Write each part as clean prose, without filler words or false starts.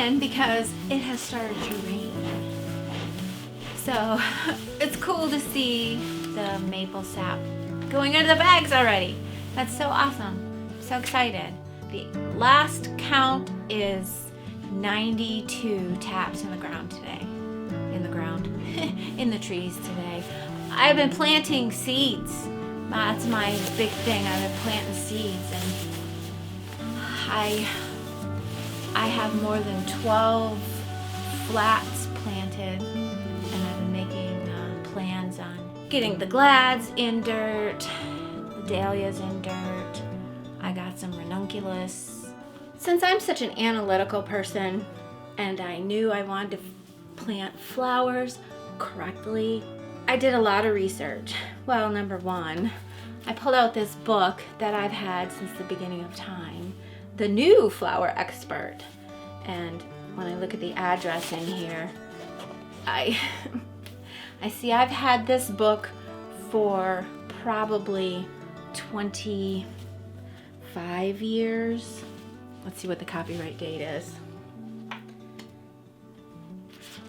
in because it has started to rain. So it's cool to see the maple sap going into the bags already. That's so awesome. I'm so excited. The last count is 92 taps in the ground today. In the ground. In the trees today. I've been planting seeds. That's my big thing. I've been planting seeds, and I have more than 12 flats planted, and I've been making plans on getting the glads in dirt, the dahlias in dirt. I got some ranunculus. Since I'm such an analytical person and I knew I wanted to plant flowers correctly, I did a lot of research. Well, number one, I pulled out this book that I've had since the beginning of time, The New Flower Expert. And when I look at the address in here, I see I've had this book for probably 25 years. Let's see what the copyright date is.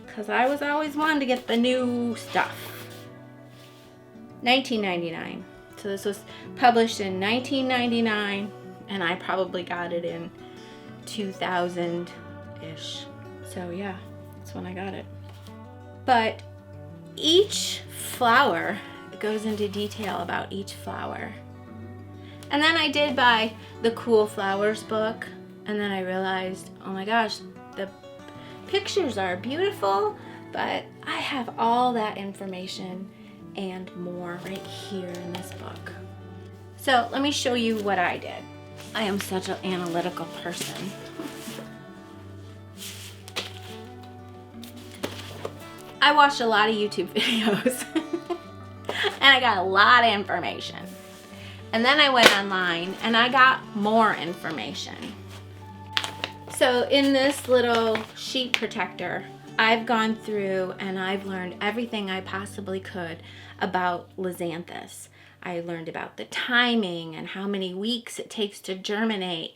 Because I was always wanting to get the new stuff. 1999. So this was published in 1999, and I probably got it in 2000-ish. So yeah, that's when I got it. But each flower goes into detail about each flower. And then I did buy the Cool Flowers book, and then I realized, oh my gosh, the pictures are beautiful, but I have all that information and more right here in this book. So let me show you what I did. I am such an analytical person. I watched a lot of YouTube videos and I got a lot of information. And then I went online and I got more information. So in this little sheet protector, I've gone through and I've learned everything I possibly could about Lizanthus. I learned about the timing and how many weeks it takes to germinate,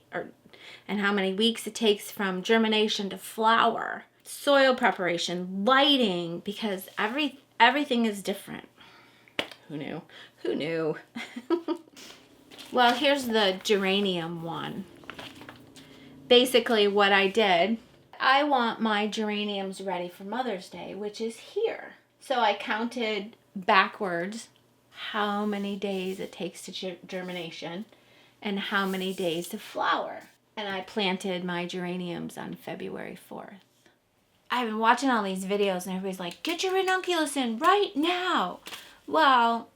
and how many weeks it takes from germination to flower. Soil preparation, lighting, because everything is different. Who knew? Who knew? Well, here's the geranium one. Basically what I did, I want my geraniums ready for Mother's Day, which is here. So I counted backwards how many days it takes to germination and how many days to flower. And I planted my geraniums on February 4th. I've been watching all these videos and everybody's like, get your ranunculus in right now. Well,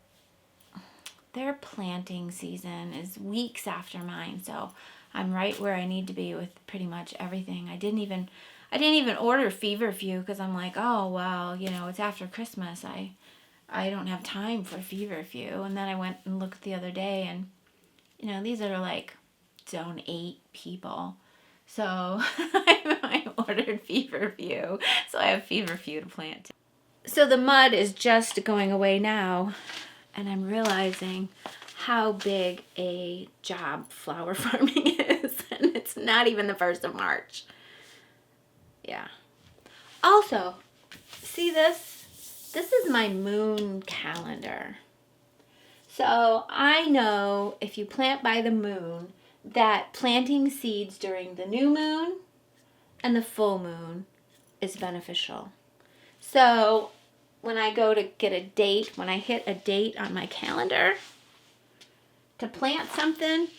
their planting season is weeks after mine, so I'm right where I need to be with pretty much everything. I didn't even order feverfew because I'm like, oh well, you know, it's after Christmas. I don't have time for feverfew. And then I went and looked the other day, and you know, these are like zone 8 people. So I ordered feverfew. So I have feverfew to plant. So the mud is just going away now, and I'm realizing how big a job flower farming is, and it's not even the 1st of March. Yeah. Also, see this? This is my moon calendar. So I know if you plant by the moon, that planting seeds during the new moon and the full moon is beneficial. So when I go to get a date, when I hit a date on my calendar to plant something,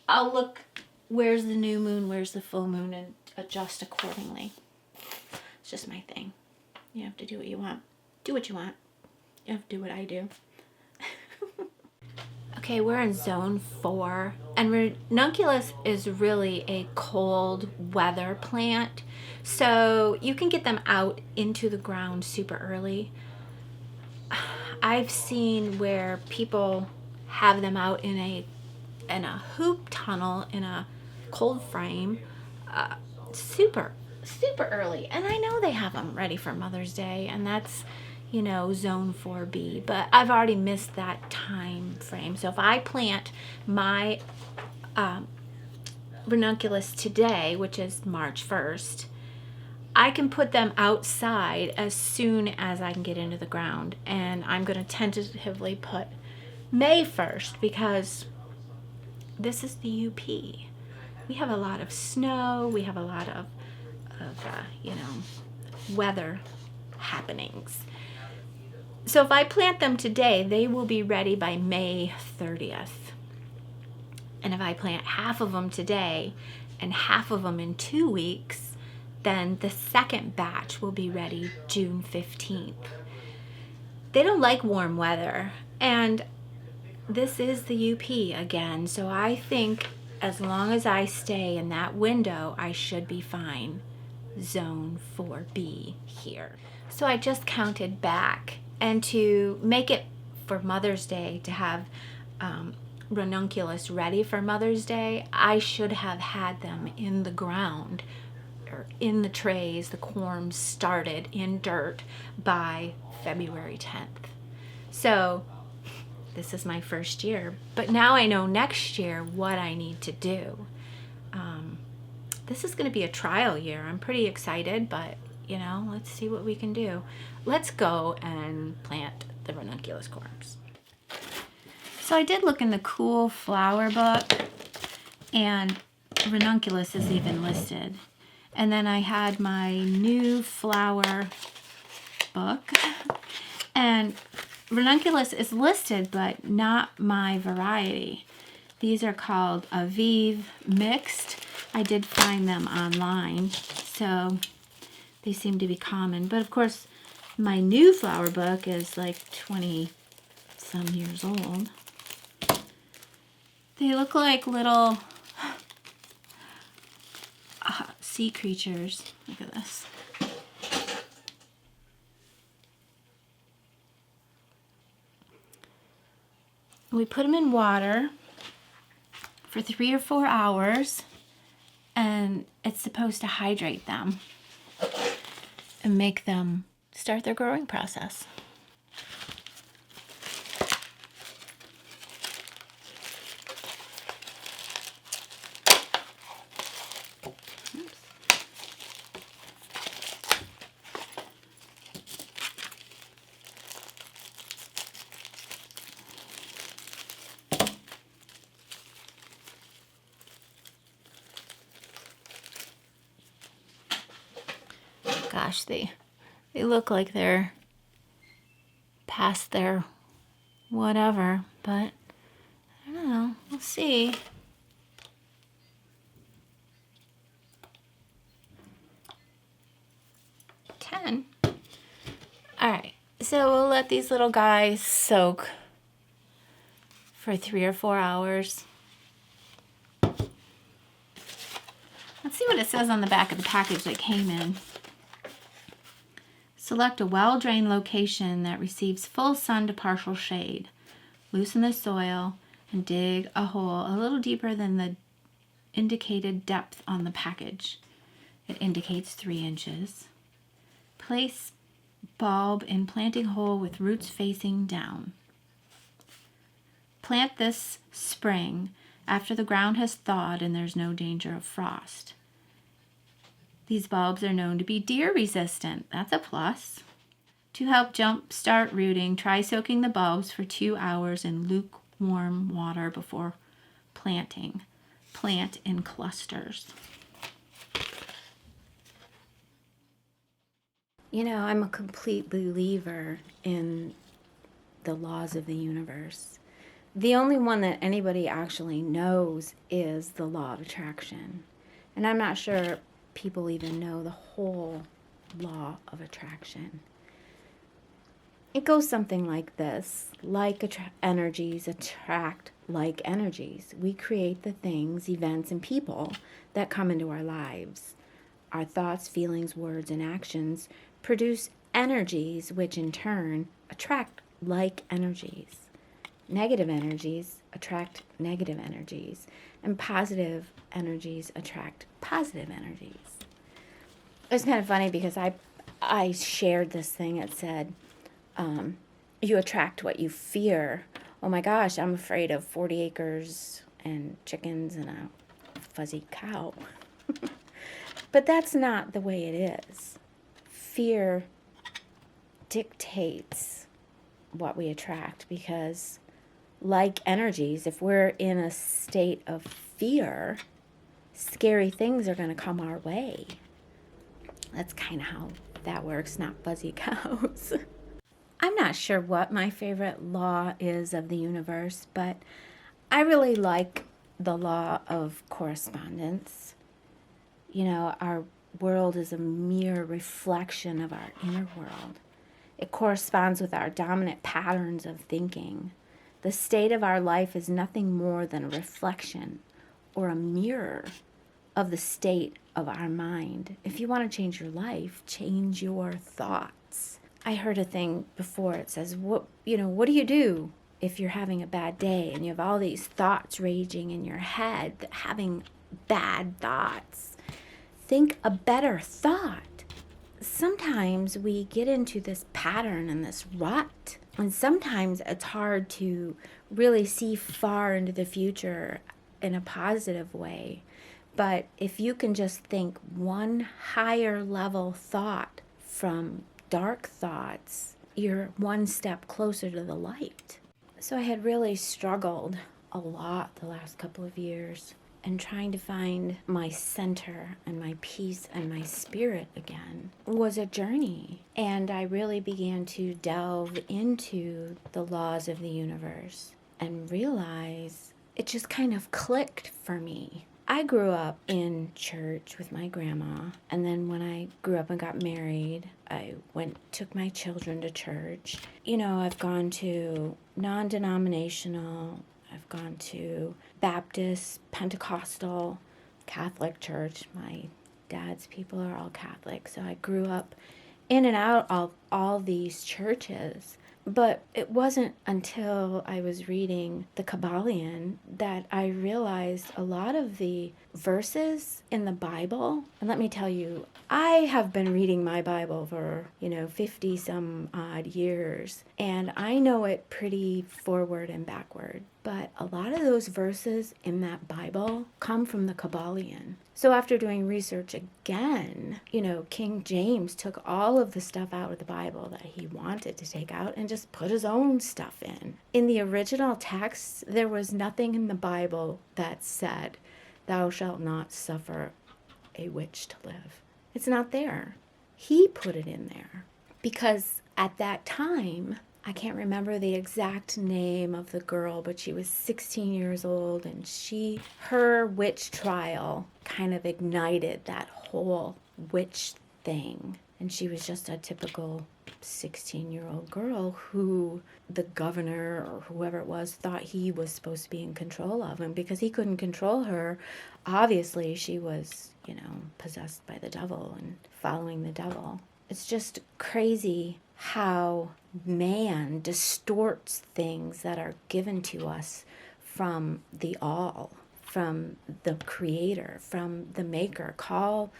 I'll look where's the new moon, where's the full moon, and adjust accordingly. It's just my thing. You have to do what you want. Do what you want. You have to do what I do. Okay, we're in zone 4, and ranunculus is really a cold weather plant, so you can get them out into the ground super early. I've seen where people have them out in a hoop tunnel in a cold frame super early, and I know they have them ready for Mother's Day, and that's, you know, zone 4B, but I've already missed that time frame. So if I plant my ranunculus today, which is March 1st, I can put them outside as soon as I can get into the ground. And I'm going to tentatively put May 1st because this is the UP. We have a lot of snow. We have a lot of weather happenings. So if I plant them today, they will be ready by May 30th. And if I plant half of them today and half of them in 2 weeks, then the second batch will be ready June 15th. They don't like warm weather, and this is the UP again, so I think as long as I stay in that window, I should be fine. Zone 4B here. So I just counted back, and to make it for Mother's Day, to have ranunculus ready for Mother's Day, I should have had them in the ground or in the trays, the corms started in dirt by February 10th. So this is my first year, but now I know next year what I need to do. This is going to be a trial year. I'm pretty excited, but let's see what we can do. Let's go and plant the ranunculus corms. So I did look in the Cool Flower book, and ranunculus is even listed. And then I had my new flower book, and ranunculus is listed, but not my variety. These are called Aviv Mixed. I did find them online, so they seem to be common. But of course, my new flower book is like 20 some years old. They look like little sea creatures. Look at this. We put them in water for 3 or 4 hours, and it's supposed to hydrate them and make them start their growing process. Gosh, they look like they're past their whatever, but I don't know. We'll see. All right, so we'll let these little guys soak for 3 or 4 hours. Let's see what it says on the back of the package that came in. Select a well-drained location that receives full sun to partial shade. Loosen the soil and dig a hole a little deeper than the indicated depth on the package. It indicates 3 inches. Place bulb in planting hole with roots facing down. Plant this spring after the ground has thawed and there's no danger of frost. These bulbs are known to be deer resistant. That's a plus. To help jumpstart rooting, try soaking the bulbs for 2 hours in lukewarm water before planting. Plant in clusters. I'm a complete believer in the laws of the universe. The only one that anybody actually knows is the law of attraction. And I'm not sure people even know the whole law of attraction. It goes something like this. Like energies attract like energies. We create the things, events, and people that come into our lives. Our thoughts, feelings, words, and actions produce energies which in turn attract like energies. Negative energies attract negative energies, and positive energies attract positive energies. It's kind of funny because I shared this thing that said, you attract what you fear. Oh my gosh, I'm afraid of 40 acres and chickens and a fuzzy cow. But that's not the way it is. Fear dictates what we attract, because like energies, if we're in a state of fear, scary things are going to come our way. That's kind of how that works, not fuzzy cows. I'm not sure what my favorite law is of the universe, but I really like the law of correspondence. You know, our world is a mere reflection of our inner world. It corresponds with our dominant patterns of thinking. The state of our life is nothing more than a reflection or a mirror of the state of our mind. If you want to change your life, change your thoughts. I heard a thing before. It says, what do you do if you're having a bad day and you have all these thoughts raging in your head, having bad thoughts? Think a better thought. Sometimes we get into this pattern and this rut, and sometimes it's hard to really see far into the future in a positive way. But if you can just think one higher level thought from dark thoughts, you're one step closer to the light. So I had really struggled a lot the last couple of years, and trying to find my center and my peace and my spirit again was a journey. And I really began to delve into the laws of the universe and realize it just kind of clicked for me. I grew up in church with my grandma, and then when I grew up and got married, I took my children to church. You know, I've gone to non-denominational, I've gone to Baptist, Pentecostal, Catholic church. My dad's people are all Catholic, so I grew up in and out of all these churches. But it wasn't until I was reading the Kybalion that I realized a lot of the verses in the Bible, and let me tell you, I have been reading my Bible for, 50 some odd years, and I know it pretty forward and backward. But a lot of those verses in that Bible come from the Kybalion. So after doing research again, King James took all of the stuff out of the Bible that he wanted to take out and just put his own stuff in. In the original text, there was nothing in the Bible that said, "Thou shalt not suffer a witch to live." It's not there. He put it in there because at that time, I can't remember the exact name of the girl, but she was 16 years old, and her witch trial kind of ignited that whole witch thing. And she was just a typical 16-year-old girl who the governor or whoever it was thought he was supposed to be in control of. And because he couldn't control her, obviously she was, possessed by the devil and following the devil. It's just crazy how man distorts things that are given to us from the all, from the creator, from the maker. Call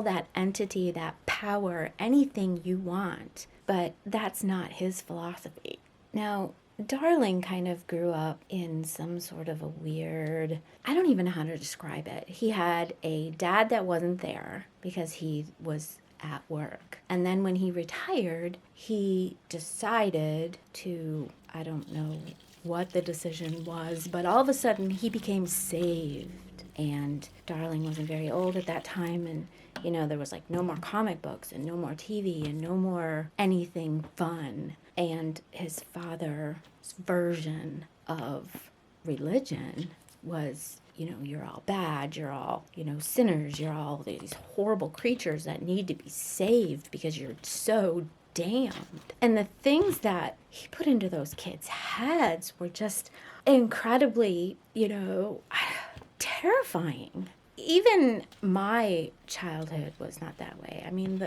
that entity, that power, anything you want, but that's not his philosophy. Now, Darling kind of grew up in some sort of a weird, I don't even know how to describe it. He had a dad that wasn't there because he was at work. And then when he retired, he decided to, I don't know what the decision was, but all of a sudden he became saved. And Darling wasn't very old at that time, and there was like no more comic books and no more TV and no more anything fun. And his father's version of religion was, you're all bad, you're all, sinners, you're all these horrible creatures that need to be saved because you're so damned. And the things that he put into those kids' heads were just incredibly, terrifying. Even my childhood was not that way. I mean,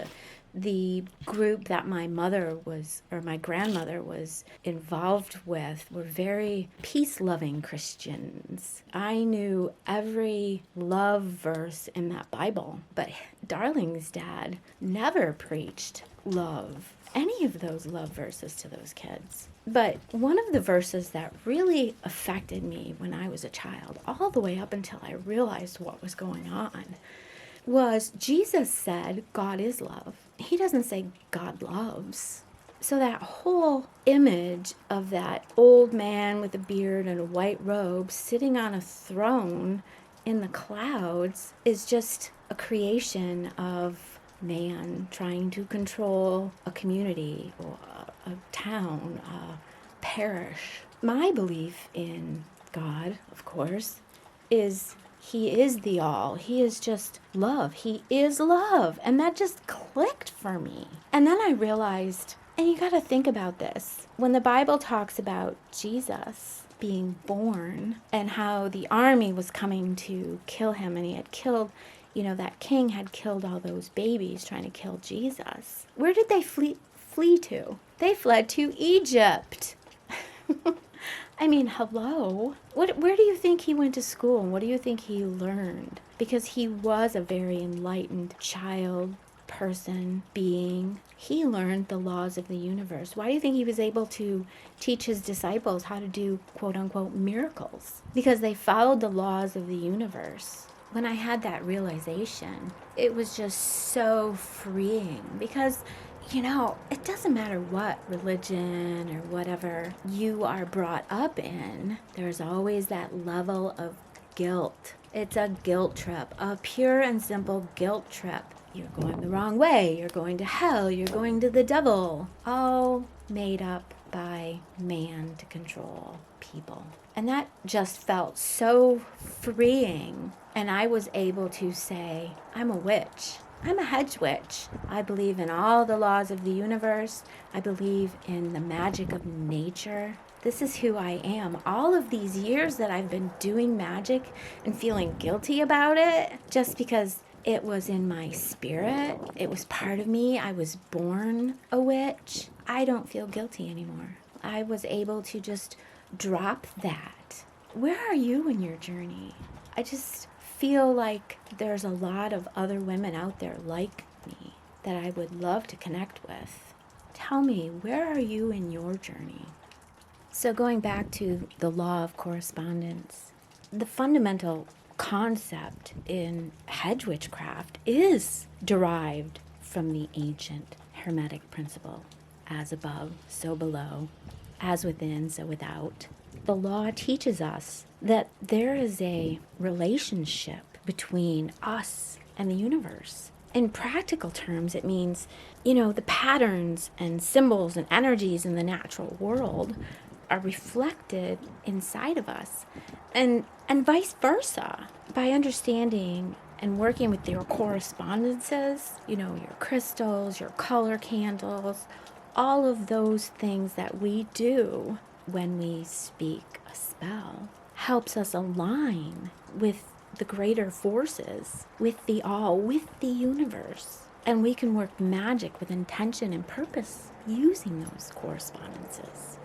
the group that my grandmother was involved with were very peace-loving Christians. I knew every love verse in that Bible, but Darling's dad never preached love, any of those love verses to those kids. But one of the verses that really affected me when I was a child, all the way up until I realized what was going on, was Jesus said God is love. He doesn't say God loves. So that whole image of that old man with a beard and a white robe sitting on a throne in the clouds is just a creation of man trying to control a community or a town, a parish. My belief in God, of course, is he is the all. He is just love. He is love. And that just clicked for me. And then I realized, and you got to think about this, when the Bible talks about Jesus being born and how the army was coming to kill him, and he had killed, that king had killed all those babies trying to kill Jesus. Where did they flee to? They fled to Egypt. I mean, hello. Where do you think he went to school, and what do you think he learned? Because he was a very enlightened child, person, being. He learned the laws of the universe. Why do you think he was able to teach his disciples how to do quote unquote miracles? Because they followed the laws of the universe. When I had that realization, it was just so freeing because it doesn't matter what religion or whatever you are brought up in, there's always that level of guilt. It's a guilt trip, a pure and simple guilt trip. You're going the wrong way, you're going to hell, you're going to the devil. All made up by man to control people. And that just felt so freeing. And I was able to say, I'm a witch. I'm a hedge witch. I believe in all the laws of the universe. I believe in the magic of nature. This is who I am. All of these years that I've been doing magic and feeling guilty about it, just because it was in my spirit, it was part of me, I was born a witch, I don't feel guilty anymore. I was able to just drop that. Where are you in your journey? I just feel like there's a lot of other women out there like me that I would love to connect with. Tell me, where are you in your journey? So going back to the law of correspondence, the fundamental concept in hedge witchcraft is derived from the ancient Hermetic principle, as above, so below, as within, so without. The law teaches us that there is a relationship between us and the universe. In practical terms, it means, the patterns and symbols and energies in the natural world are reflected inside of us, and vice versa. By understanding and working with your correspondences, your crystals, your color candles, all of those things that we do when we speak a spell helps us align with the greater forces, with the all, with the universe. And we can work magic with intention and purpose using those correspondences.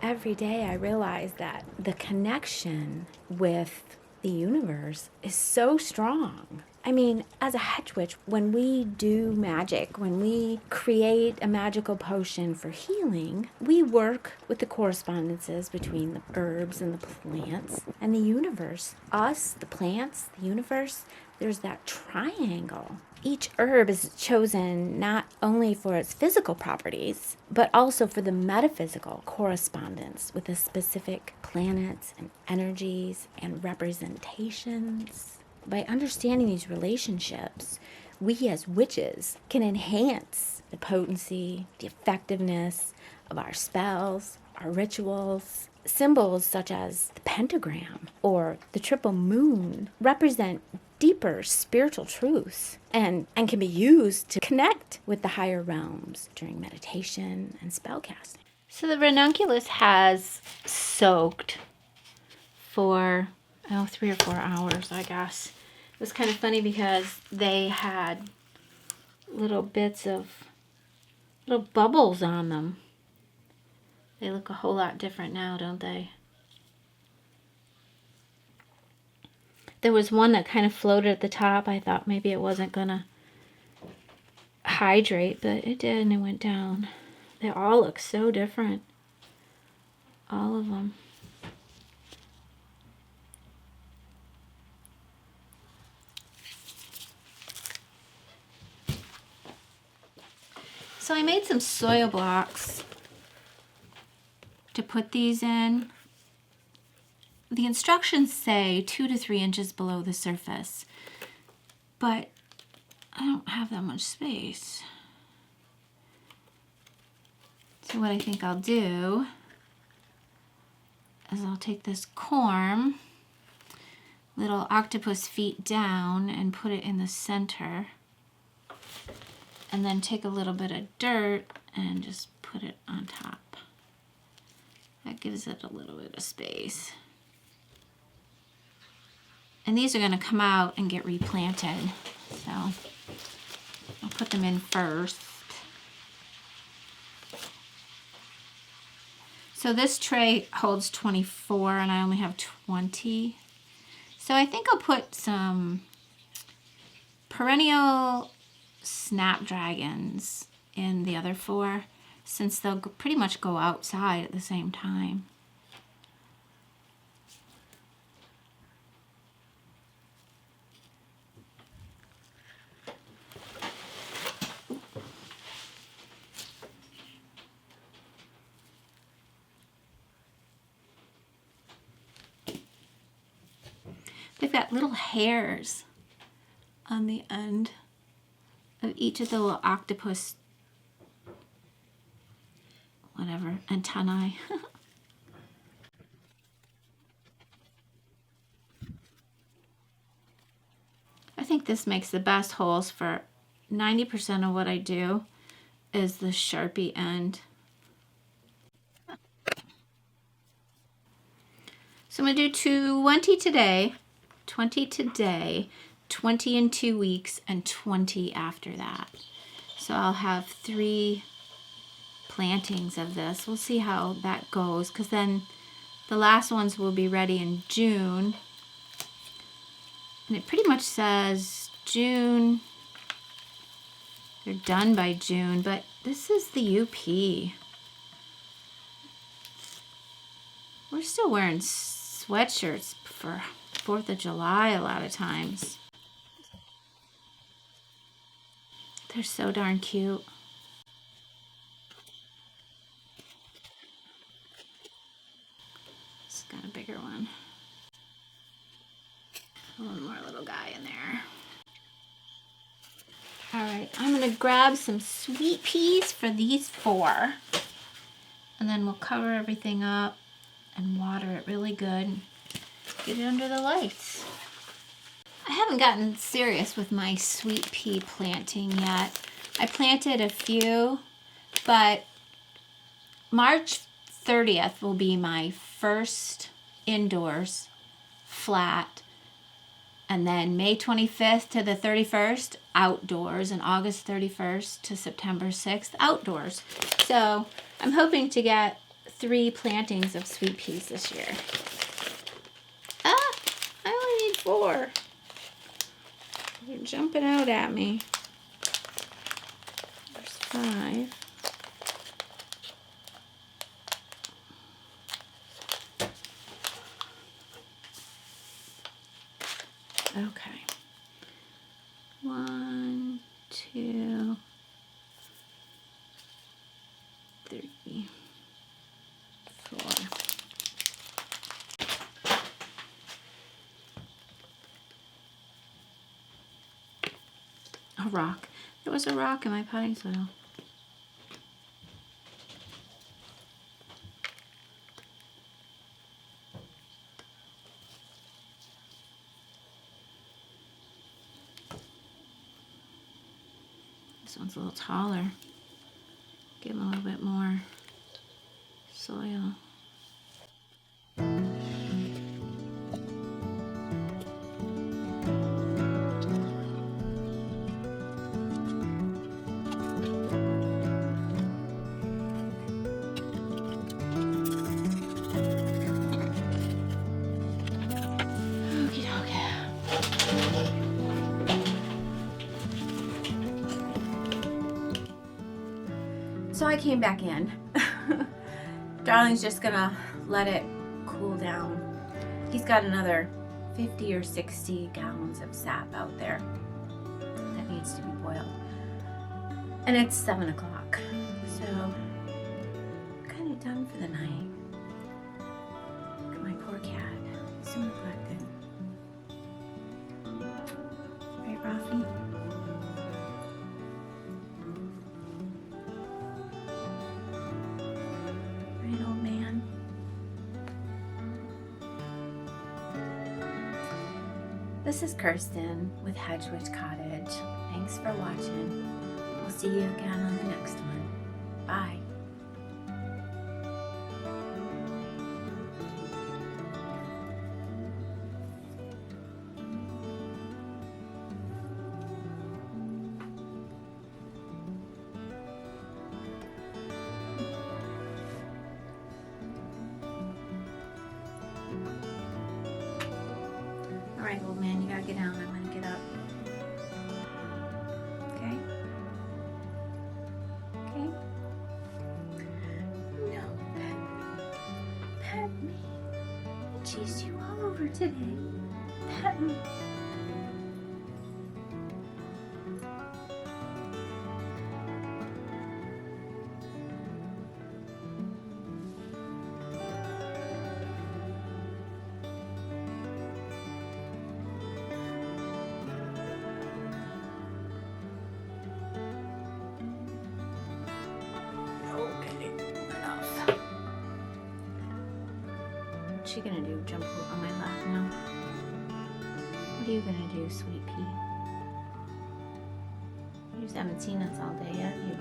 Every day I realize that the connection with the universe is so strong. I mean, as a hedge witch, when we do magic, when we create a magical potion for healing, we work with the correspondences between the herbs and the plants and the universe. Us, the plants, the universe, there's that triangle. Each herb is chosen not only for its physical properties, but also for the metaphysical correspondence with the specific planets and energies and representations. By understanding these relationships, we as witches can enhance the potency, the effectiveness of our spells, our rituals. Symbols such as the pentagram or the triple moon represent deeper spiritual truths and can be used to connect with the higher realms during meditation and spellcasting. So the ranunculus has soaked for 3 or 4 hours, I guess. It was kind of funny because they had little bubbles on them. They look a whole lot different now, don't they? There was one that kind of floated at the top. I thought maybe it wasn't gonna hydrate, but it did, and it went down. They all look so different. All of them. So I made some soil blocks to put these in. The instructions say 2 to 3 inches below the surface, but I don't have that much space. So what I think I'll do is I'll take this corm, little octopus feet down, and put it in the center. And then take a little bit of dirt and just put it on top. That gives it a little bit of space. And these are going to come out and get replanted. So I'll put them in first. So this tray holds 24 and I only have 20. So I think I'll put some perennial snapdragons in the other 4, since they'll pretty much go outside at the same time. They've got little hairs on the end of each of the little octopus, whatever, antennae. I think this makes the best holes for 90% of what I do is the Sharpie end. So I'm going to do 20 today, 20 in 2 weeks, and 20 after that. So I'll have 3 plantings of this. We'll see how that goes, because then the last ones will be ready in June. And it pretty much says June. They're done by June, but this is the UP. We're still wearing sweatshirts for 4th of July a lot of times. They're so darn cute. It's got a bigger one. One more little guy in there. All right, I'm gonna grab some sweet peas for these 4. And then we'll cover everything up and water it really good. Get it under the lights. I haven't gotten serious with my sweet pea planting yet. I planted a few, but March 30th will be my first indoors flat, and then May 25th to the 31st outdoors, and August 31st to September 6th outdoors. So I'm hoping to get 3 plantings of sweet peas this year. Ah, I only need 4. They're jumping out at me. There's 5. Okay. 1, 2, 3, 4. A rock. There was a rock in my potting soil. This one's a little taller. Give them a little bit more soil. So I came back in. Darling's just gonna let it cool down. He's got another 50 or 60 gallons of sap out there that needs to be boiled. And it's 7 o'clock, so I'm kind of done for the night. Look at my poor cat. He's so neglected. Right, Raffee? Right, old man? This is Kirsten with Hedge Witch Cottage. Thanks for watching. We'll see you again on the next one. Bye. All right, old man, you gotta get down. I'm gonna get up. Okay? Okay? No, pet me. Pet me. I chased you all over today. Pet me. Okay, enough. What's she gonna do? Jump on my lap now? What are you gonna do, sweet pea? You just haven't seen us all day yet. You